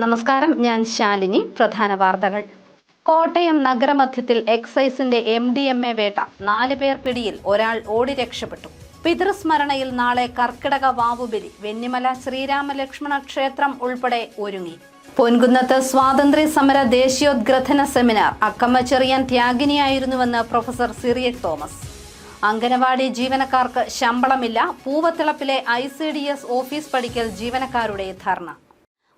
നമസ്കാരം, ഞാൻ ശാലിനി. പ്രധാന വാർത്തകൾ. കോട്ടയം നഗരമധ്യത്തിൽ എക്സൈസിന്റെ MDMA വേട്ട. 4 പേർ പിടിയിൽ, ഒരാൾ ഓടി രക്ഷപ്പെട്ടു. പിതൃസ്മരണയിൽ നാളെ കർക്കിടക വാവുബലി. വെന്നിമല ശ്രീരാമലക്ഷ്മണ ക്ഷേത്രം ഉൾപ്പെടെ ഒരുങ്ങി. പൊൻകുന്നത്ത് സ്വാതന്ത്ര്യ സമര ദേശീയോദ്ഗ്രഥന സെമിനാർ. അക്കമ്മ ചെറിയാൻ ത്യാഗിനിയായിരുന്നുവെന്ന് പ്രൊഫസർ സിറിയക് തോമസ്. അംഗനവാടി ജീവനക്കാർക്ക് ശമ്പളമില്ല. പൂവത്തിളപ്പിലെ ICDS ഓഫീസ് പടിക്കൽ ജീവനക്കാരുടെ ധർണ.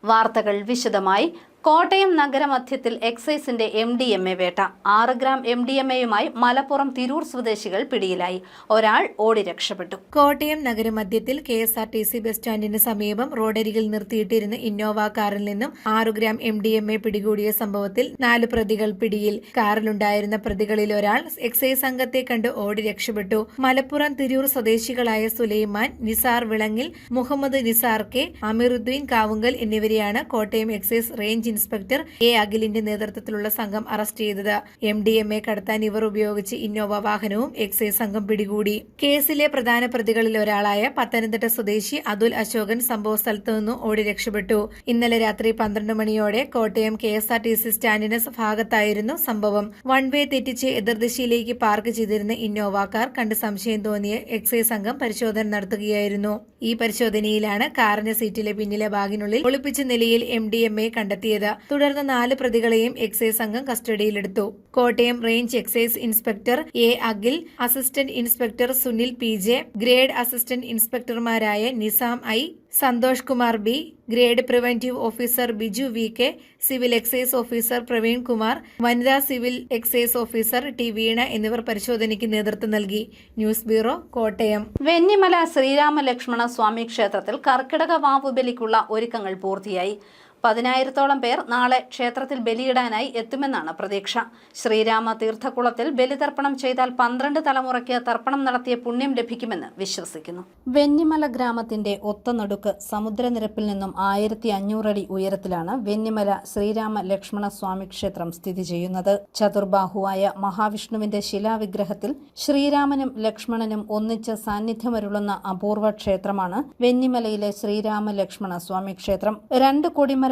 വാർത്തകൾ വിശദമായി. കോട്ടയം നഗരമധ്യത്തിൽ എക്സൈസിന്റെ MDMA വേട്ട. 6 ഗ്രാം MDMAയുമായി മലപ്പുറം തിരൂർ സ്വദേശികൾ പിടിയിലായി. ഒരാൾ ഓടി രക്ഷപ്പെട്ടു. കോട്ടയം നഗരമധ്യത്തിൽ KSRTC ബസ് സ്റ്റാൻഡിന് സമീപം റോഡരികിൽ നിർത്തിയിട്ടിരുന്ന ഇന്നോവ കാറിൽ നിന്നും 6 ഗ്രാം MDMA പിടികൂടിയ സംഭവത്തിൽ 4 പ്രതികൾ പിടിയിൽ. കാറിലുണ്ടായിരുന്ന പ്രതികളിൽ ഒരാൾ എക്സൈസ് സംഘത്തെ കണ്ട് ഓടി രക്ഷപ്പെട്ടു. മലപ്പുറം തിരൂർ സ്വദേശികളായ സുലൈമാൻ, നിസാർ വിളങ്ങിൽ, മുഹമ്മദ് നിസാർ കെ, അമീറുദ്ദീൻ കാവുങ്കൽ എന്നിവരെയാണ് Kottayam excise range inspector A അഖിലിന്റെ നേതൃത്വത്തിലുള്ള സംഘം അറസ്റ്റ് ചെയ്തത്. MDMA കടത്താൻ ഇവർ ഉപയോഗിച്ച് ഇന്നോവ വാഹനവും എക്സൈസ് സംഘം പിടികൂടി. കേസിലെ പ്രധാന പ്രതികളിൽ ഒരാളായ പത്തനംതിട്ട സ്വദേശി അതുൽ അശോകൻ സംഭവ സ്ഥലത്തു നിന്നും ഓടി രക്ഷപ്പെട്ടു. ഇന്നലെ രാത്രി 12 മണിയോടെ കോട്ടയം KSRTC സ്റ്റാൻഡിന് ഭാഗത്തായിരുന്നു സംഭവം. വൺ വേ തെറ്റിച്ച് എതിർദിശയിലേക്ക് പാർക്ക് ചെയ്തിരുന്ന ഇന്നോവ കാർ കണ്ട് സംശയം തോന്നിയ എക്സൈസ് സംഘം പരിശോധന നടത്തുകയായിരുന്നു. ഈ പരിശോധനയിലാണ് കാറിന്റെ സീറ്റിലെ പിന്നിലെ ബാഗിനുള്ളിൽ ഒളിപ്പിച്ച നിലയിൽ MDMA കണ്ടെത്തിയത്. തുടർന്ന് 4 പ്രതികളെയും എക്സൈസ് സംഘം കസ്റ്റഡിയിലെടുത്തു. Kottayam range excise inspector A Akhil, assistant inspector Sunil PJ, grade assistant ഇൻസ്പെക്ടർമാരായ Nizam I, Santhosh Kumar B, grade preventive officer Biju VK, civil excise officer Praveen Kumar, വനിതാ civil excise officer T Veena എന്നിവർ പരിശോധനയ്ക്ക് നേതൃത്വം നൽകി. News bureau, Kottayam. വെന്നിമല ശ്രീരാമലക്ഷ്മണ സ്വാമി ക്ഷേത്രത്തിൽ കർക്കിടക വാവുബലിക്കുള്ള ഒരുക്കങ്ങൾ പൂർത്തിയായി. 10,000-ഓളം പേർ നാളെ ക്ഷേത്രത്തിൽ ബലിയിടാനായി എത്തുമെന്നാണ് പ്രതീക്ഷ. ശ്രീരാമ തീർത്ഥക്കുളത്തിൽ ബലിതർപ്പണം ചെയ്താൽ 12 തലമുറയ്ക്ക് തർപ്പണം നടത്തിയ പുണ്യം ലഭിക്കുമെന്ന് വിശ്വസിക്കുന്നു. വെന്നിമല ഗ്രാമത്തിന്റെ ഒത്തനടുക്ക് സമുദ്രനിരപ്പിൽ നിന്നും 1500 അടി ഉയരത്തിലാണ് വെന്നിമല ശ്രീരാമ ലക്ഷ്മണ സ്വാമി ക്ഷേത്രം സ്ഥിതി ചെയ്യുന്നത്. ചതുർബാഹുവായ മഹാവിഷ്ണുവിന്റെ ശിലാവിഗ്രഹത്തിൽ ശ്രീരാമനും ലക്ഷ്മണനും ഒന്നിച്ച് സാന്നിധ്യമരുളുന്ന അപൂർവ ക്ഷേത്രമാണ് വെന്നിമലയിലെ ശ്രീരാമ ലക്ഷ്മണ സ്വാമി ക്ഷേത്രം. 2 കൊടിമരമുള്ള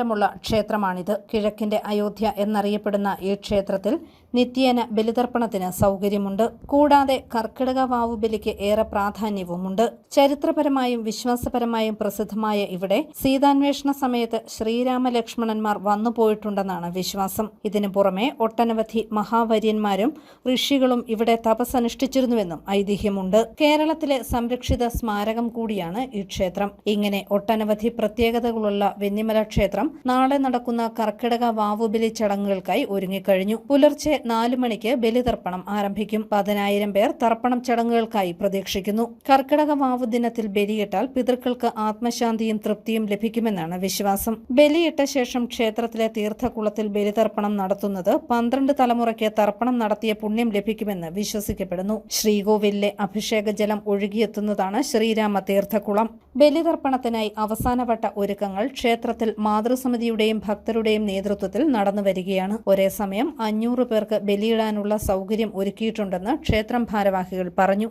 ക്ഷേത്രമാണിത്. കിഴക്കിന്റെ അയോധ്യ എന്നറിയപ്പെടുന്ന ഈ ക്ഷേത്രത്തിൽ നിത്യേന ബലിതർപ്പണത്തിന് സൗകര്യമുണ്ട്. കൂടാതെ കർക്കിടക വാവുബലിക്ക് ഏറെ പ്രാധാന്യവുമുണ്ട്. ചരിത്രപരമായും വിശ്വാസപരമായും പ്രസിദ്ധമായ ഇവിടെ സീതാന്വേഷണ സമയത്ത് ശ്രീരാമ ലക്ഷ്മണന്മാർ വന്നുപോയിട്ടുണ്ടെന്നാണ് വിശ്വാസം. ഇതിനു പുറമെ ഒട്ടനവധി മഹാവര്യന്മാരും ഋഷികളും ഇവിടെ തപസ്സനുഷ്ഠിച്ചിരുന്നുവെന്നും ഐതിഹ്യമുണ്ട്. കേരളത്തിലെ സംരക്ഷിത സ്മാരകം കൂടിയാണ് ഈ ക്ഷേത്രം. ഇങ്ങനെ ഒട്ടനവധി പ്രത്യേകതകളുള്ള വെന്നിമല ക്ഷേത്രം നാളെ നടക്കുന്ന കർക്കിടക വാവുബലി ചടങ്ങുകൾക്കായി ഒരുങ്ങിക്കഴിഞ്ഞു. പുലർച്ചെ 4 മണിക്ക് ബലിതർപ്പണം ആരംഭിക്കും. 10,000 പേർ തർപ്പണം ചടങ്ങുകൾക്കായി പ്രതീക്ഷിക്കുന്നു. കർക്കിടക വാവു ദിനത്തിൽ ബലിയിട്ടാൽ പിതൃക്കൾക്ക് ആത്മശാന്തിയും തൃപ്തിയും ലഭിക്കുമെന്നാണ് വിശ്വാസം. ബലിയിട്ട ശേഷം ക്ഷേത്രത്തിലെ തീർത്ഥക്കുളത്തിൽ ബലിതർപ്പണം നടത്തുന്നത് 12 തലമുറയ്ക്ക് തർപ്പണം നടത്തിയ പുണ്യം ലഭിക്കുമെന്ന് വിശ്വസിക്കപ്പെടുന്നു. ശ്രീകോവിലിലെ അഭിഷേക ജലം ഒഴുകിയെത്തുന്നതാണ് ശ്രീരാമ തീർത്ഥക്കുളം. ബലിതർപ്പണത്തിനായി അവസാനവട്ട ഒരുക്കങ്ങൾ ക്ഷേത്രത്തിൽ മാതൃസമിതിയുടെയും ഭക്തരുടെയും നേതൃത്വത്തിൽ നടന്നുവരികയാണ്. ഒരേ സമയം 500 പേർക്ക് ബലിയിടാനുള്ള സൗകര്യം ഒരുക്കിയിട്ടുണ്ടെന്ന് ക്ഷേത്രം ഭാരവാഹികൾ പറഞ്ഞു.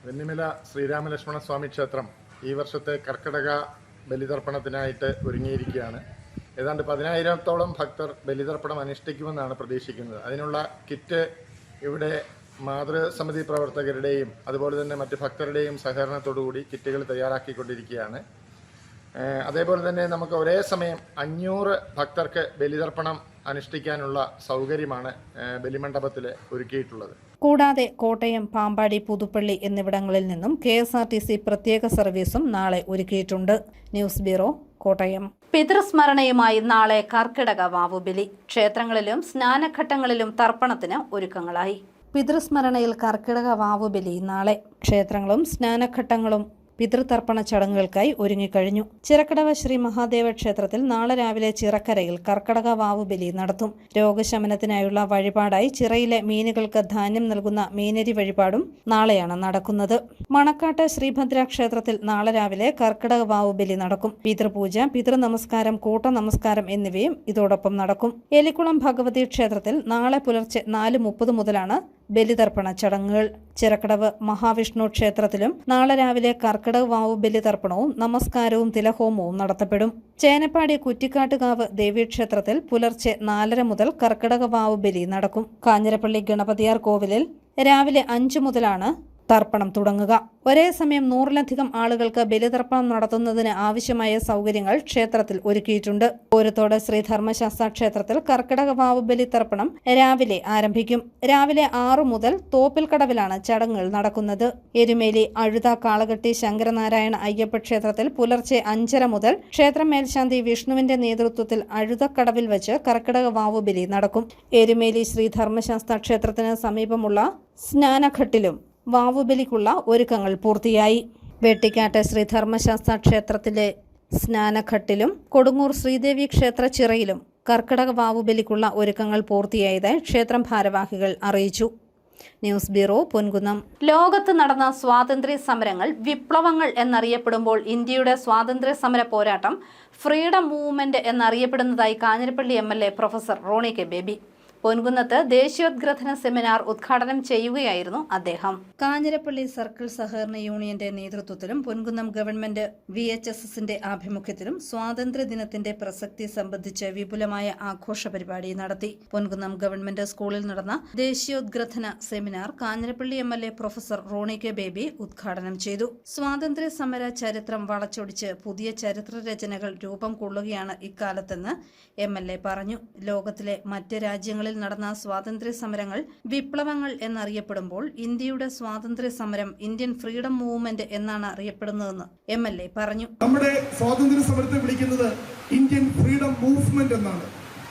വെന്നിമല ശ്രീരാമലക്ഷ്മണ സ്വാമി ക്ഷേത്രം ഈ വർഷത്തെ കർക്കിടക ബലിതർപ്പണത്തിനായിട്ട് ഒരുങ്ങിയിരിക്കുകയാണ്. ഏതാണ്ട് 10,000-ഓളം ഭക്തർ ബലിതർപ്പണം അനുഷ്ഠിക്കുമെന്നാണ് പ്രതീക്ഷിക്കുന്നത്. അതിനുള്ള കിറ്റ് ഇവിടെ മാതൃസമിതി പ്രവർത്തകരുടെയും അതുപോലെ തന്നെ മറ്റ് ഭക്തരുടെയും സഹകരണത്തോടുകൂടി കിറ്റുകൾ തയ്യാറാക്കിക്കൊണ്ടിരിക്കുകയാണ്. അതേപോലെ തന്നെ നമുക്ക് ഒരേ സമയം 500 ഭക്തർക്ക് ബലിതർപ്പണം അനുഷ്ഠിക്കാനുള്ള സൗകര്യമാണ് ബലിമണ്ഡപത്തിൽ ഒരുക്കിയിട്ടുള്ളത്. കൂടാതെ കോട്ടയം, പാമ്പാടി, പുതുപ്പള്ളി എന്നിവിടങ്ങളിൽ നിന്നും KSRTC പ്രത്യേക സർവീസും നാളെ ഒരുക്കിയിട്ടുണ്ട്. News bureau, Kottayam. പിതൃസ്മരണയുമായി നാളെ കർക്കിടക വാവുബലി. ക്ഷേത്രങ്ങളിലും സ്നാനഘട്ടങ്ങളിലും തർപ്പണത്തിന് ഒരുക്കങ്ങളായി. പിതൃസ്മരണയിൽ കർക്കിടക വാവുബലി നാളെ. ക്ഷേത്രങ്ങളും സ്നാനഘട്ടങ്ങളും പിതൃതർപ്പണ ചടങ്ങുകൾക്കായി ഒരുങ്ങിക്കഴിഞ്ഞു. ചിറക്കടവ് ശ്രീ മഹാദേവ ക്ഷേത്രത്തിൽ നാളെ രാവിലെ ചിറക്കരയിൽ കർക്കിടക വാവുബലി നടത്തും. രോഗശമനത്തിനായുള്ള വഴിപാടായി ചിറയിലെ മീനുകൾക്ക് ധാന്യം നൽകുന്ന മീനരി വഴിപാടും നാളെയാണ് നടക്കുന്നത്. മണക്കാട്ട് ശ്രീഭദ്ര ക്ഷേത്രത്തിൽ നാളെ രാവിലെ കർക്കിടക വാവുബലി നടക്കും. പിതൃപൂജ, പിതൃനമസ്കാരം, കൂട്ടനമസ്കാരം എന്നിവയും ഇതോടൊപ്പം നടക്കും. എലിക്കുളം ഭഗവതി ക്ഷേത്രത്തിൽ നാളെ പുലർച്ചെ 4:30 മുതലാണ് ബലിതർപ്പണ ചടങ്ങുകൾ. ചിറക്കടവ് മഹാവിഷ്ണു ക്ഷേത്രത്തിലും നാളെ രാവിലെ കർക്കിടക വാവ് ബലിതർപ്പണവും നമസ്കാരവും തിലഹോമവും നടത്തപ്പെടും. ചേനപ്പാടി കുറ്റിക്കാട്ടുകാവ് ദേവീക്ഷേത്രത്തിൽ പുലർച്ചെ 4:30 മുതൽ കർക്കിടക വാവ് ബലി നടക്കും. കാഞ്ഞിരപ്പള്ളി ഗണപതിയാർ കോവിലിൽ രാവിലെ 5 മുതലാണ് തർപ്പണം തുടങ്ങുക. ഒരേ സമയം 100-ലധികം ആളുകൾക്ക് ബലിതർപ്പണം നടത്തുന്നതിന് ആവശ്യമായ സൗകര്യങ്ങൾ ക്ഷേത്രത്തിൽ ഒരുക്കിയിട്ടുണ്ട്. പൂരത്തോട് ശ്രീ ധർമ്മശാസ്ത്ര ക്ഷേത്രത്തിൽ കർക്കിടക വാവ് ബലി തർപ്പണം രാവിലെ ആരംഭിക്കും. രാവിലെ 6 മുതൽ തോപ്പിൽക്കടവിലാണ് ചടങ്ങുകൾ നടക്കുന്നത്. എരുമേലി അഴുത കാളകെട്ടി ശങ്കരനാരായണ അയ്യപ്പ ക്ഷേത്രത്തിൽ പുലർച്ചെ 5:30 മുതൽ ക്ഷേത്രം മേൽശാന്തി വിഷ്ണുവിന്റെ നേതൃത്വത്തിൽ അഴുതക്കടവിൽ വെച്ച് കർക്കിടക വാവ് ബലി നടക്കും. എരുമേലി ശ്രീ ധർമ്മശാസ്ത്ര ക്ഷേത്രത്തിന് സമീപമുള്ള സ്നാനഘട്ടിലും വാവുബലിക്കുള്ള ഒരുക്കങ്ങൾ പൂർത്തിയായി. വെട്ടിക്കാട്ട് ശ്രീ ധർമ്മശാസ്ത്ര ക്ഷേത്രത്തിലെ സ്നാനഘട്ടിലും കൊടുങ്ങൂർ ശ്രീദേവി ക്ഷേത്ര ചിറയിലും കർക്കിടക വാവുബലിക്കുള്ള ഒരുക്കങ്ങൾ പൂർത്തിയായതായി ക്ഷേത്രം ഭാരവാഹികൾ അറിയിച്ചു. News bureau, Ponkunnam. ലോകത്ത് നടന്ന സ്വാതന്ത്ര്യ സമരങ്ങൾ വിപ്ലവങ്ങൾ എന്നറിയപ്പെടുമ്പോൾ ഇന്ത്യയുടെ സ്വാതന്ത്ര്യ സമര പോരാട്ടം ഫ്രീഡം മൂവ്മെന്റ് എന്നറിയപ്പെടുന്നതായി Kanjirappally MLA professor Roni K Baby പൊൻകുന്നത്ത് ദേശീയോദ്ഗ്രഥന സെമിനാർ ഉദ്ഘാടനം ചെയ്യുകയായിരുന്നു അദ്ദേഹം. കാഞ്ഞിരപ്പള്ളി സർക്കിൾ സഹകരണ യൂണിയന്റെ നേതൃത്വത്തിലും പൊൻകുന്നം ഗവൺമെന്റ് VHSSന്റെ ആഭിമുഖ്യത്തിലും സ്വാതന്ത്ര്യ ദിനത്തിന്റെ പ്രസക്തി സംബന്ധിച്ച് വിപുലമായ ആഘോഷ പരിപാടി നടത്തി. പൊൻകുന്നം ഗവൺമെന്റ് സ്കൂളിൽ നടന്ന ദേശീയോദ്ഗ്രഥന seminar Kanjirappally MLA professor Roni K Baby ഉദ്ഘാടനം ചെയ്തു. സ്വാതന്ത്ര്യ സമര ചരിത്രം വളച്ചൊടിച്ച് പുതിയ ചരിത്ര രചനകൾ രൂപം കൊള്ളുകയാണ് ഇക്കാലത്തെന്ന് MLA പറഞ്ഞു. ലോകത്തിലെ മറ്റ് രാജ്യങ്ങളിൽ നടന്ന സ്വാതന്ത്ര്യ സമരങ്ങൾ വിപ്ലവങ്ങൾ എന്നറിയപ്പെടുമ്പോൾ ഇന്ത്യയുടെ സ്വാതന്ത്ര്യ സമരം ഇന്ത്യൻ ഫ്രീഡം മൂവ്മെന്റ് എന്നാണ് അറിയപ്പെടുന്നതെന്ന് MLA പറഞ്ഞു. നമ്മുടെ സ്വാതന്ത്ര്യ സമരത്തെ വിളിക്കുന്നത് ഇന്ത്യൻ ഫ്രീഡം മൂവ്മെന്റ് എന്നാണ്.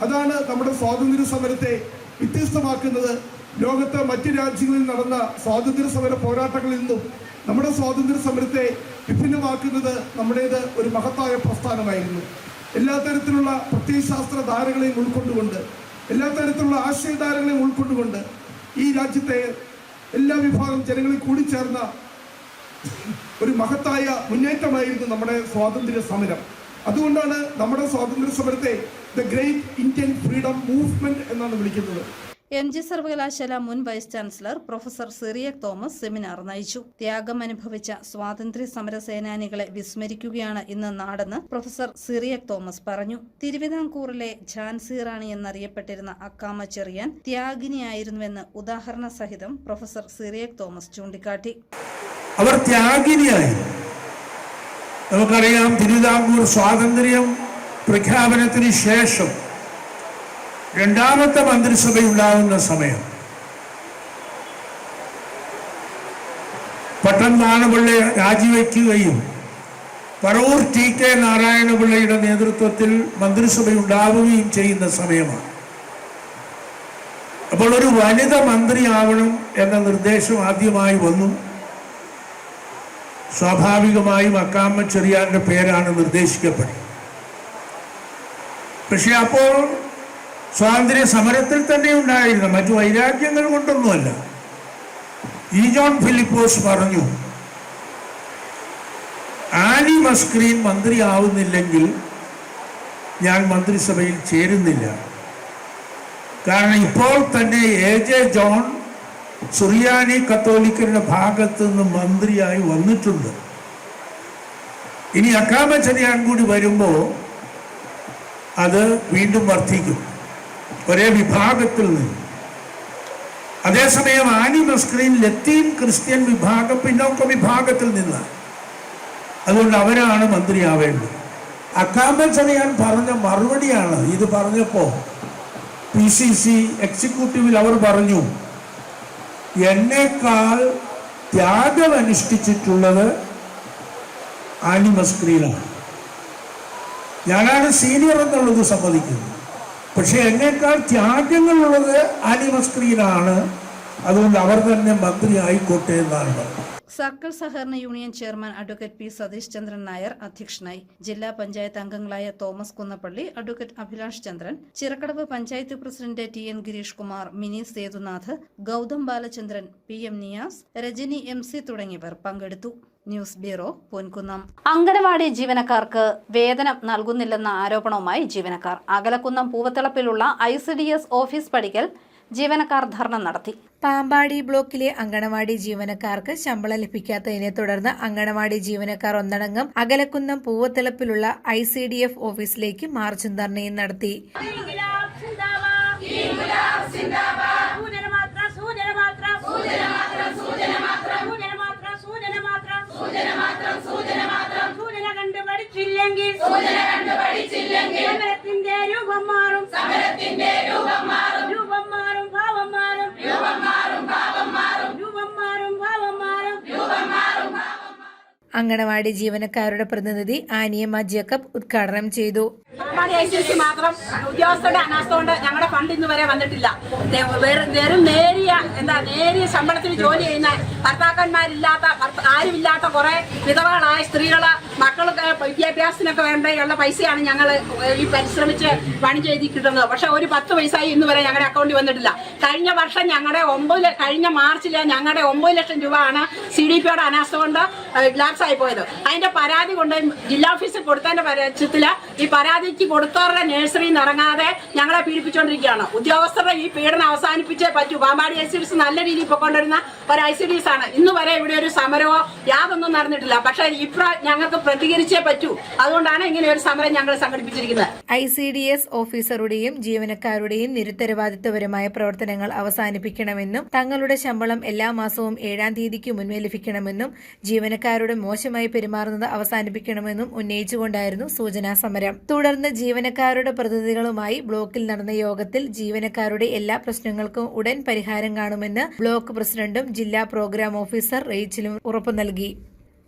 അതാണ് നമ്മുടെ സ്വാതന്ത്ര്യ സമരത്തെ വ്യത്യസ്തമാക്കുന്നത്. ലോകത്തെ മറ്റ് രാജ്യങ്ങളിൽ നടന്ന സ്വാതന്ത്ര്യ സമര പോരാട്ടങ്ങളിൽ നിന്നും നമ്മുടെ സ്വാതന്ത്ര്യ സമരത്തെ വിഭിന്നമാക്കുന്നത് നമ്മുടേത് ഒരു മഹത്തായ പ്രസ്ഥാനമായിരുന്നു. എല്ലാ തരത്തിലുള്ള പ്രത്യയശാസ്ത്ര ധാരകളെയും ഉൾക്കൊണ്ടുകൊണ്ട്, എല്ലാ തരത്തിലുള്ള ആശയധാരകളെയും ഉൾക്കൊണ്ടുകൊണ്ട് ഈ രാജ്യത്തെ എല്ലാ വിഭാഗം ജനങ്ങളിൽ കൂടിച്ചേർന്ന ഒരു മഹത്തായ മുന്നേറ്റമായിരുന്നു നമ്മുടെ സ്വാതന്ത്ര്യ സമരം. അതുകൊണ്ടാണ് നമ്മുടെ സ്വാതന്ത്ര്യ സമരത്തെ the great Indian freedom movement എന്നാണ് വിളിക്കുന്നത്. MG സർവകലാശാല മുൻ vice chancellor professor Cyriac Thomas seminar നയിച്ചു. ത്യാഗം അനുഭവിച്ച സ്വാതന്ത്ര്യ സമര സേനാനികളെ വിസ്മരിക്കുകയാണ് ഇന്ന് നാടെന്ന് പ്രൊഫസർ സിറിയക് തോമസ് പറഞ്ഞു. തിരുവിതാംകൂറിലെ ഝാൻസി റാണി എന്നറിയപ്പെട്ടിരുന്ന അക്കാമ ചെറിയാൻ ത്യാഗിനിയായിരുന്നുവെന്ന് ഉദാഹരണ സഹിതം പ്രൊഫസർ സിറിയക് തോമസ് ചൂണ്ടിക്കാട്ടി. അവർ ത്യാഗിനിയായി. നമുക്കറിയാം, തിരുവിതാംകൂർ സ്വാതന്ത്ര്യം പ്രഖ്യാപനത്തിന് ശേഷം രണ്ടാമത്തെ മന്ത്രിസഭയുണ്ടാകുന്ന സമയം പട്ടം നാണപിള്ള രാജിവെക്കുകയും പറവൂർ TK നാരായണപിള്ളയുടെ നേതൃത്വത്തിൽ മന്ത്രിസഭയുണ്ടാവുകയും ചെയ്യുന്ന സമയമാണ്. അപ്പോൾ ഒരു വനിത മന്ത്രിയാവണം എന്ന നിർദ്ദേശം ആദ്യമായി വന്നു. സ്വാഭാവികമായും അക്കാമ ചെറിയാന്റെ പേരാണ് നിർദ്ദേശിക്കപ്പെട്ടത്. പക്ഷെ അപ്പോൾ സ്വാതന്ത്ര്യ സമരത്തിൽ തന്നെ ഉണ്ടായിരുന്ന മറ്റു വൈരാഗ്യങ്ങൾ കൊണ്ടൊന്നുമല്ല. ജോൺ ഫിലിപ്പോസ് പറഞ്ഞു, ആനി മസ്ക്രീൻ മന്ത്രിയാവുന്നില്ലെങ്കിൽ ഞാൻ മന്ത്രിസഭയിൽ ചേരുന്നില്ല. കാരണം ഇപ്പോൾ തന്നെ AJ ജോൺ സുറിയാനി കത്തോലിക്കരുടെ ഭാഗത്ത് നിന്ന് മന്ത്രിയായി വന്നിട്ടുണ്ട്. ഇനി അക്കാമ ചെറിയാൻ കൂടി വരുമ്പോൾ അത് വീണ്ടും വർദ്ധിക്കും, ഒരേ വിഭാഗത്തിൽ നിന്ന്. അതേസമയം ആനി മസ്ക്രീൻ ലത്തീൻ ക്രിസ്ത്യൻ വിഭാഗം പിന്നോക്ക വിഭാഗത്തിൽ നിന്ന്. അതുകൊണ്ട് അവരാണ് മന്ത്രിയാവേണ്ടത്. അക്കാമ ചെറിയാൻ പറഞ്ഞ മറുപടിയാണ് ഇത്. പറഞ്ഞപ്പോൾ PCC എക്സിക്യൂട്ടീവിൽ അവർ പറഞ്ഞു, എന്നേക്കാൾ ത്യാഗം അനുഷ്ഠിച്ചിട്ടുള്ളത് ആനി മസ്ക്രീനാണ്. ഞാനാണ് സീനിയർ എന്നുള്ളത് സമ്മതിക്കുന്നു. പക്ഷെ എന്നേക്കാൾ ത്യാഗങ്ങളുള്ളത് ആനി മസ്ക്രീനാണ്. അതുകൊണ്ട് അവർ തന്നെ മന്ത്രി ആയിക്കോട്ടെ എന്നാണ് പറഞ്ഞത്. സർക്കിൾ സഹകരണ union chairman advocate P. Satheesh Chandran Nair അധ്യക്ഷനായി. ജില്ലാ പഞ്ചായത്ത് അംഗങ്ങളായ Thomas Kunnappally, advocate Abhilash Chandran, Chirakkadavu panchayat president TN Gireesh Kumar, Mini Sethunath, Gautham Balachandran, PM Niyas, Rajani MC തുടങ്ങിയവർ പങ്കെടുത്തു. News bureau, Ponkunnam. അങ്കണവാടി ജീവനക്കാർക്ക് വേതനം നൽകുന്നില്ലെന്ന ആരോപണവുമായി ജീവനക്കാർ. അകലക്കുന്നം പൂവത്തിളപ്പിലുള്ള ICDS ഓഫീസ് പടിക്കൽ ജീവനക്കാർ ധർണ നടത്തി. പാമ്പാടി ബ്ലോക്കിലെ അങ്കണവാടി ജീവനക്കാർക്ക് ശമ്പളം ലഭിക്കാത്തതിനെ തുടർന്ന് അങ്കണവാടി ജീവനക്കാർ ഒന്നടങ്കം അകലക്കുന്നം പൂവത്തിളപ്പിലുള്ള ICDF ഓഫീസിലേക്ക് മാർച്ചും ധർണയും നടത്തി. അങ്കണവാടി ജീവനക്കാരുടെ പ്രതിനിധി ആനിയമ്മ ജേക്കബ് ഉദ്ഘാടനം ചെയ്തു. മാത്രം ഉദ്യോഗസ്ഥരുടെ അനാസ്ഥ കൊണ്ട് ഞങ്ങളുടെ ഫണ്ട് ഇന്ന് വരെ വന്നിട്ടില്ല. വെറും നേരിയ ശമ്പളത്തിൽ ജോലി ചെയ്യുന്ന ഭർത്താക്കന്മാരില്ലാത്ത ആരുമില്ലാത്ത കുറെ വിധവകളായ സ്ത്രീകള് മക്കൾക്ക് വിദ്യാഭ്യാസത്തിനൊക്കെ വേണ്ടിയുള്ള പൈസയാണ് ഞങ്ങൾ ഈ പരിശ്രമിച്ച് പണി ചെയ്ത് കിട്ടുന്നത്. പക്ഷെ ഒരു 10 പൈസയും ഇന്ന് വരെ ഞങ്ങളുടെ അക്കൗണ്ടിൽ വന്നിട്ടില്ല. കഴിഞ്ഞ വർഷം കഴിഞ്ഞ മാർച്ചില് ഞങ്ങളുടെ 9 ലക്ഷം രൂപ ആണ് CDPയുടെ അനാസ്ഥ കൊണ്ട് ലാപ്സ് ആയി പോയത്. അതിന്റെ പരാതി കൊണ്ട് ജില്ലാ ഓഫീസിൽ കൊടുത്തതിന്റെ പരാജയത്തില് ഈ പരാതിക്ക് കൊടുത്തവരുടെ നഴ്സറിയിൽ നിന്ന് ഇറങ്ങാതെ ഞങ്ങളെ പീഡിപ്പിച്ചുകൊണ്ടിരിക്കുകയാണ്. ഉദ്യോഗസ്ഥരുടെ ഈ പീഡനം അവസാനിപ്പിച്ചേ പറ്റൂ. പാമ്പാടി ICDS നല്ല രീതിയിൽ പൊക്കൊണ്ടിരുന്ന ഒരു ICDS ആണ്. ഇന്ന് വരെ ഇവിടെ ഒരു സമരമോ യാതൊന്നും നടന്നിട്ടില്ല. പക്ഷെ ഞങ്ങൾക്ക് പ്രതികരിച്ചേ പറ്റൂ. അതുകൊണ്ടാണ് ഇങ്ങനെ ഒരു സമരം ഞങ്ങൾ സംഘടിപ്പിച്ചിരിക്കുന്നത്. ICDS ഓഫീസറുടെയും ജീവനക്കാരുടെയും നിരുത്തരവാദിത്വപരമായ പ്രവർത്തനങ്ങൾ അവസാനിപ്പിക്കണമെന്നും തങ്ങളുടെ ശമ്പളം എല്ലാ മാസവും 7-ാം തീയതിക്ക് മുൻപേ ലഭിക്കണമെന്നും ജീവനക്കാരുടെ മോശമായി പെരുമാറുന്നത് അവസാനിപ്പിക്കണമെന്നും ഉന്നയിച്ചുകൊണ്ടായിരുന്നു സൂചനാ സമരം. തുടർന്ന് ജീവനക്കാരുടെ പ്രതിനിധികളുമായി ബ്ലോക്കിൽ നടന്ന യോഗത്തിൽ ജീവനക്കാരുടെ എല്ലാ പ്രശ്നങ്ങൾക്കും ഉടൻ പരിഹാരം കാണുമെന്ന് ബ്ലോക്ക് പ്രസിഡന്റും ജില്ലാ പ്രോഗ്രാം ഓഫീസർ റേച്ചിലും ഉറപ്പു നൽകി.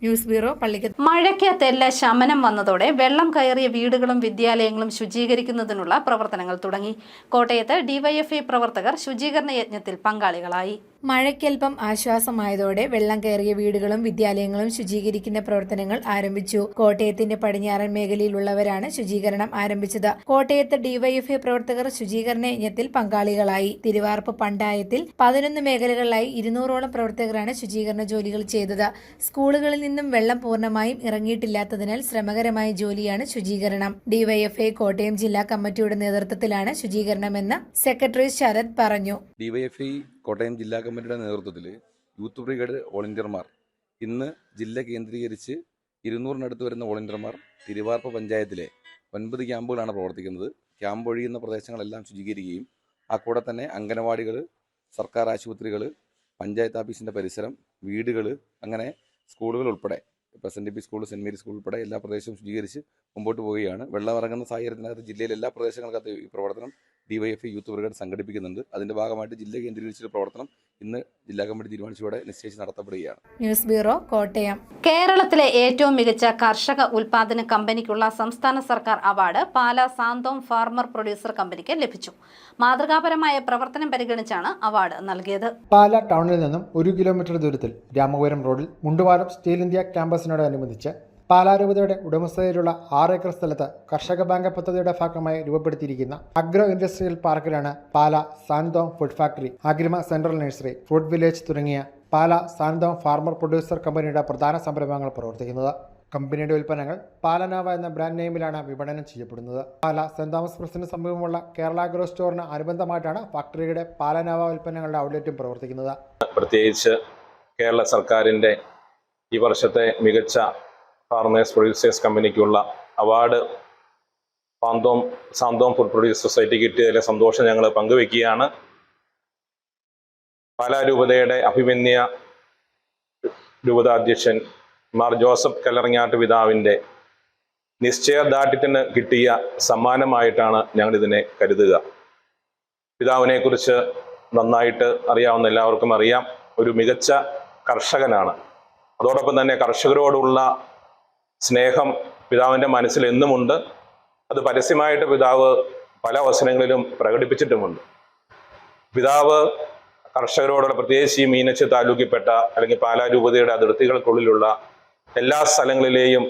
News bureau, Pallikkathu. മഴയ്ക്ക് തെല്ല ശമനം വന്നതോടെ വെള്ളം കയറിയ വീടുകളും വിദ്യാലയങ്ങളും ശുചീകരിക്കുന്നതിനുള്ള പ്രവർത്തനങ്ങൾ തുടങ്ങി. കോട്ടയത്ത് DYFI പ്രവർത്തകർ ശുചീകരണ യജ്ഞത്തിൽ പങ്കാളികളായി. മഴയ്ക്കൽപ്പം ആശ്വാസമായതോടെ വെള്ളം കയറിയ വീടുകളും വിദ്യാലയങ്ങളും ശുചീകരിക്കുന്ന പ്രവർത്തനങ്ങൾ ആരംഭിച്ചു. കോട്ടയത്തിന്റെ പടിഞ്ഞാറൻ മേഖലയിലുള്ളവരാണ് ശുചീകരണം ആരംഭിച്ചത്. കോട്ടയത്ത് DYFI പ്രവർത്തകർ ശുചീകരണ യജ്ഞത്തിൽ പങ്കാളികളായി. തിരുവാർപ്പ് പണ്ടായത്തിൽ 11 മേഖലകളിലായി 200ഓളം പ്രവർത്തകരാണ് ശുചീകരണ ജോലികൾ ചെയ്തത്. സ്കൂളുകളിൽ നിന്നും വെള്ളം പൂർണ്ണമായും ഇറങ്ങിയിട്ടില്ലാത്തതിനാൽ ശ്രമകരമായ ജോലിയാണ് ശുചീകരണം. DYFI കോട്ടയം ജില്ലാ കമ്മിറ്റിയുടെ നേതൃത്വത്തിലാണ് ശുചീകരണമെന്ന് സെക്രട്ടറി ശരത് പറഞ്ഞു. DYFI കോട്ടയം ജില്ലാ കമ്മിറ്റിയുടെ നേതൃത്വത്തിൽ യൂത്ത് ബ്രിഗേഡ് വോളണ്ടിയർമാർ ഇന്ന് ജില്ല കേന്ദ്രീകരിച്ച് 200-നടുത്ത് വരുന്ന വോളണ്ടിയർമാർ തിരുവാർപ്പ് പഞ്ചായത്തിലെ 9 ക്യാമ്പുകളാണ് പ്രവർത്തിക്കുന്നത്. ക്യാമ്പ് ഒഴിയുന്ന പ്രദേശങ്ങളെല്ലാം ശുചീകരിക്കുകയും ആ കൂടെ തന്നെ അംഗനവാടികൾ, സർക്കാർ ആശുപത്രികൾ, പഞ്ചായത്ത് ഓഫീസിൻ്റെ പരിസരം, വീടുകൾ, അങ്ങനെ സ്കൂളുകൾ ഉൾപ്പെടെ SNDP school, saint Mary school ഉൾപ്പെടെ എല്ലാ പ്രദേശവും ശുചീകരിച്ച് മുമ്പോട്ട് പോവുകയാണ്. വെള്ളം ഇറങ്ങുന്ന സാഹചര്യത്തിനകത്ത് ജില്ലയിലെ എല്ലാ പ്രദേശങ്ങൾക്കകത്ത് ഈ പ്രവർത്തനം DYFI യൂത്ത് ബ്രിഗേഡ് സംഘടിപ്പിക്കുന്നുണ്ട്. അതിന്റെ ഭാഗമായിട്ട് ജില്ല കേന്ദ്രീകരിച്ച പ്രവർത്തനം ഇന്ന് ജില്ലാ കമ്മിറ്റി തീരുമാനിച്ചതോടെ നിശ്ചയിച്ച് നടത്തപ്പെടുകയാണ്. News bureau, Kottayam. കേരളത്തിലെ ഏറ്റവും മികച്ച കർഷക ഉൽപാദന കമ്പനിക്കുള്ള സംസ്ഥാന സർക്കാർ award Pala Santhome farmer producer കമ്പനിക്ക് ലഭിച്ചു. മാതൃകാപരമായ പ്രവർത്തനം പരിഗണിച്ചാണ് അവാർഡ് നൽകിയത്. പാലാ ടൗണിൽ നിന്നും 1 കിലോമീറ്റർ ദൂരത്തിൽ രാമപുരം റോഡിൽ മുണ്ടുവാരം സ്റ്റീൽ ഇന്ത്യ ക്യാമ്പസിനോടനുബന്ധിച്ച് പാലാരൂപതയുടെ ഉടമസ്ഥതയിലുള്ള 6 ഏക്കർ സ്ഥലത്ത് കർഷക ബാങ്ക് പദ്ധതിയുടെ ഭാഗമായി രൂപപ്പെടുത്തിയിരിക്കുന്ന അഗ്രോ ഇൻഡസ്ട്രിയൽ പാർക്കിലാണ് Pala Santhom food factory, Agrima central nursery, fruit village തുടങ്ങിയ പാലാ സാന്തോം ഫാർമർ പ്രൊഡ്യൂസർ കമ്പനിയുടെ പ്രധാന സംരംഭങ്ങൾ പ്രവർത്തിക്കുന്നത്. കമ്പനിയുടെ ഉൽപ്പന്നങ്ങൾ പാലനാവ എന്ന ബ്രാൻഡ് നെയിമിലാണ് വിപണനം ചെയ്യപ്പെടുന്നത്. പാലാ സെന്റ് തോമസ് പ്രസിന് സമീപമുള്ള കേരള അഗ്രോ സ്റ്റോറിന് അനുബന്ധമായിട്ടാണ് ഫാക്ടറിയുടെ പാലനാവ ഉൽപ്പന്നങ്ങളുടെ ഔട്ട്ലെറ്റും പ്രവർത്തിക്കുന്നത്. പ്രത്യേകിച്ച് കേരള സർക്കാരിൻ്റെ ഈ വർഷത്തെ മികച്ച ഫാർമേഴ്സ് പ്രൊഡ്യൂസേഴ്സ് കമ്പനിക്കുള്ള award Santhom food produce society കിട്ടിയതിലെ സന്തോഷം ഞങ്ങൾ പങ്കുവെക്കുകയാണ്. പാലാ രൂപതയുടെ അഭിമന്യ രൂപതാധ്യക്ഷൻ മാർ ജോസഫ് കല്ലറങ്ങാട്ട് പിതാവിൻ്റെ നിശ്ചയദാർഢ്യത്തിന് കിട്ടിയ സമ്മാനമായിട്ടാണ് ഞങ്ങളിതിനെ കരുതുക. പിതാവിനെക്കുറിച്ച് നന്നായിട്ട് അറിയാവുന്ന എല്ലാവർക്കും അറിയാം. ഒരു മികച്ച കർഷകനാണ്. അതോടൊപ്പം തന്നെ കർഷകരോടുള്ള സ്നേഹം പിതാവിൻ്റെ മനസ്സിൽ എന്നുമുണ്ട്. അത് പരസ്യമായിട്ട് പിതാവ് പല അവസരങ്ങളിലും പ്രകടിപ്പിച്ചിട്ടുമുണ്ട്. പിതാവ് കർഷകരോടുള്ള, പ്രത്യേകിച്ച് ഈ മീനച്ചി താലൂക്കിൽപ്പെട്ട അല്ലെങ്കിൽ പാലാ രൂപതയുടെ അതിർത്തികൾക്കുള്ളിലുള്ള എല്ലാ സ്ഥലങ്ങളിലെയും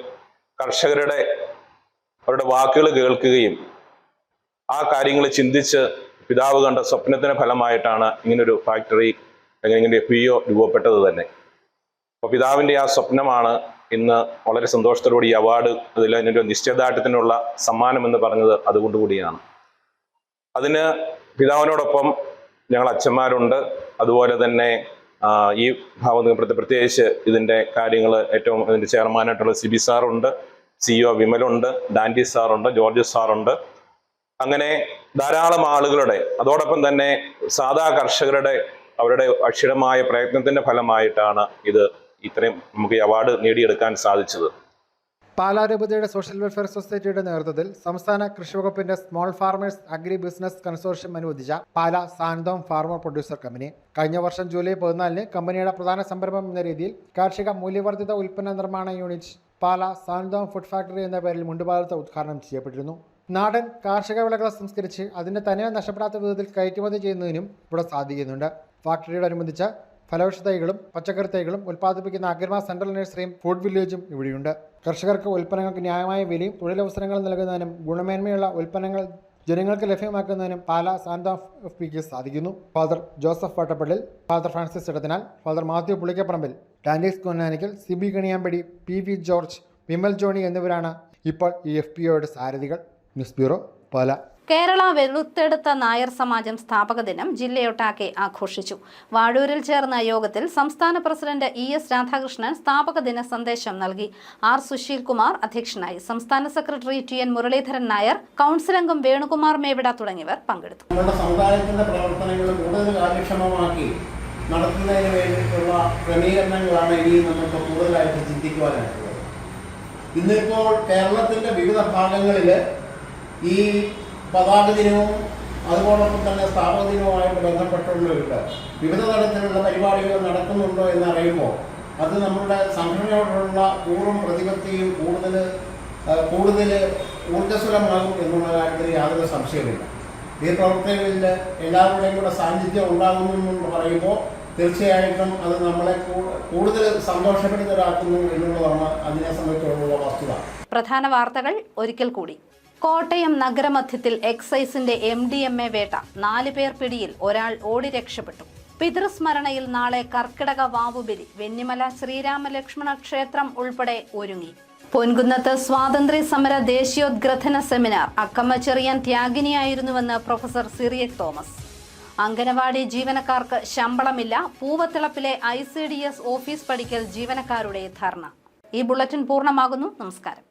അവരുടെ വാക്കുകൾ കേൾക്കുകയും ആ കാര്യങ്ങൾ ചിന്തിച്ച് പിതാവ് കണ്ട സ്വപ്നത്തിന് ഫലമായിട്ടാണ് ഇങ്ങനൊരു ഫാക്ടറി അല്ലെങ്കിൽ ഇങ്ങനെ FPO രൂപപ്പെട്ടത് തന്നെ. അപ്പോൾ പിതാവിൻ്റെ ആ സ്വപ്നമാണ് ഇന്ന് വളരെ സന്തോഷത്തോടുകൂടി ഈ അവാർഡ്, അതിൻ്റെ നിശ്ചയദാർഢ്യത്തിനുള്ള സമ്മാനം എന്ന് പറഞ്ഞത് അതുകൊണ്ടുകൂടിയാണ്. അതിന് പിതാവിനോടൊപ്പം ഞങ്ങൾ അച്ഛന്മാരുണ്ട്. അതുപോലെ തന്നെ ഈ ഭാവം പ്രത്യേകിച്ച് ഇതിൻ്റെ കാര്യങ്ങൾ ഏറ്റവും ഇതിൻ്റെ ചെയർമാനായിട്ടുള്ള സിബി സാറുണ്ട്, CEO വിമലുണ്ട്, ഡാൻഡി സാറുണ്ട്, ജോർജ് സാറുണ്ട്. അങ്ങനെ ധാരാളം ആളുകളുടെ, അതോടൊപ്പം തന്നെ സാധാ കർഷകരുടെ അവരുടെ അക്ഷരമായ പ്രയത്നത്തിന്റെ ഫലമായിട്ടാണ് ഇത് ഇത്രയും നമുക്ക് ഈ അവാർഡ് നേടിയെടുക്കാൻ സാധിച്ചത്. പാലാരൂപതയുടെ സോഷ്യൽ വെൽഫെയർ സൊസൈറ്റിയുടെ നേതൃത്വത്തിൽ സംസ്ഥാന കൃഷി വകുപ്പിന്റെ small farmers agri business consortium അനുവദിച്ച Pala Santhom farmer producer company കഴിഞ്ഞ വർഷം ജൂലൈ 14-ന് കമ്പനിയുടെ പ്രധാന സംരംഭം എന്ന രീതിയിൽ കാർഷിക മൂല്യവർദ്ധിത ഉൽപ്പന്ന നിർമ്മാണ യൂണിറ്റ് പാല സാന്തോം ഫുഡ് ഫാക്ടറി എന്ന പേരിൽ മുണ്ടുപാലത്ത് ഉദ്ഘാടനം ചെയ്യപ്പെട്ടിരുന്നു. നാടൻ കാർഷിക വിളകൾ സംസ്കരിച്ച് അതിന്റെ തനിമ നഷ്ടപ്പെടാത്ത വിധത്തിൽ കയറ്റുമതി ചെയ്യുന്നതിനും ഇവിടെ സാധിക്കുന്നുണ്ട്. ഫാക്ടറിയോടനുബന്ധിച്ച് ഫലവൃക്ഷ തൈകളും പച്ചക്കറി തൈകളും ഉൽപ്പാദിപ്പിക്കുന്ന അഗ്രിമ സെൻട്രൽ നഴ്സറിയും ഫുഡ് വില്ലേജും ഇവിടെയുണ്ട്. കർഷകർക്ക് ഉൽപ്പന്നങ്ങൾക്ക് ന്യായമായ വിലയും തൊഴിലവസരങ്ങളും നൽകുന്നതിനും ഗുണമേന്മയുള്ള ഉൽപ്പന്നങ്ങൾ ജനങ്ങൾക്ക് ലഭ്യമാക്കുന്നതിനും പാല സാന്തോം FPക്ക് സാധിക്കുന്നു. Father Joseph Vattappallil, father Francis Edathinal, father Mathew Pulikkaparambil, Dandees Konnanikkal, CB Kaniyampady, PV George, Vimal Johny എന്നിവരാണ് ഇപ്പോൾ ഈ FPOയുടെ സാരഥികൾ. News bureau, Pala. കേരള വെളുത്തെടുത്ത നായർ സമാജം സ്ഥാപക ദിനം ജില്ലയൊട്ടാകെ ആഘോഷിച്ചു. വാഴൂരിൽ ചേർന്ന യോഗത്തിൽ സംസ്ഥാന പ്രസിഡന്റ് ES രാധാകൃഷ്ണൻ സ്ഥാപക ദിന സന്ദേശം നൽകി. R സുശീൽ കുമാർ അധ്യക്ഷനായി. സംസ്ഥാന secretary TN Muraleedharan Nair, council അംഗം വേണുകുമാർ മേവിട തുടങ്ങിയവർ പങ്കെടുത്തു. നമ്മുടെ സമുദായത്തിന്റെ പ്രവർത്തനങ്ങൾ കൂടുതൽ കാര്യക്ഷമമാക്കി നടത്തുന്നതിന് വേണ്ടിയിട്ടുള്ള ക്രമീകരണങ്ങളാണ് ഇനി നമുക്ക് കൂടുതലായിട്ട് ചിന്തിക്കുവാനായിട്ടുള്ളത്. ഇന്നിപ്പോൾ കേരളത്തിന്റെ വിവിധ ഭാഗങ്ങളിൽ ഈ പതാക ദിനവും അതുപോലൊപ്പം തന്നെ സ്ഥാപക ദിനവുമായിട്ട് ബന്ധപ്പെട്ടുള്ളവരുണ്ട്. വിവിധ തരത്തിലുള്ള പരിപാടികൾ നടക്കുന്നുണ്ടോ എന്നറിയുമ്പോൾ അത് നമ്മുടെ സംഘടനയോടുള്ള പൂർവ്വം പ്രതിപത്തിയും കൂടുതൽ ഊർജ്ജസ്വലമാകും എന്നുള്ള കാര്യത്തിൽ യാതൊരു സംശയമില്ല. ഈ പ്രവർത്തനങ്ങളിൽ എല്ലാവരുടെയും കൂടെ സാന്നിധ്യം ഉണ്ടാകുന്നു എന്ന് പറയുമ്പോൾ തീർച്ചയായിട്ടും അത് നമ്മളെ കൂടുതൽ സന്തോഷപ്പെടുന്നവരാക്കുന്നു എന്നുള്ളതാണ് അതിനെ സംബന്ധിച്ചുള്ള വസ്തുത. പ്രധാന വാർത്തകൾ ഒരിക്കൽ കൂടി. കോട്ടയം നഗരമധ്യത്തിൽ എക്സൈസിന്റെ MDMA വേട്ട. 4 പേർ പിടിയിൽ, ഒരാൾ ഓടി രക്ഷപ്പെട്ടു. പിതൃസ്മരണയിൽ നാളെ കർക്കിടക വാവുബലി. വെന്നിമല ശ്രീരാമ ലക്ഷ്മണ ക്ഷേത്രം ഉൾപ്പെടെ ഒരുങ്ങി. പൊൻകുന്നത്ത് സ്വാതന്ത്ര്യ സമര ദേശീയോദ്ഗ്രഥന സെമിനാർ. അക്കമ്മ ചെറിയാൻ ത്യാഗിനിയായിരുന്നുവെന്ന് പ്രൊഫസർ സിറിയക് തോമസ്. അംഗനവാടി ജീവനക്കാർക്ക് ശമ്പളമില്ല. പൂവത്തിളപ്പിലെ ICDS ഓഫീസ് പടിക്കൽ ജീവനക്കാരുടെ ധർണ. ഈ ബുള്ളറ്റിൻ പൂർണ്ണമാകുന്നു. നമസ്കാരം.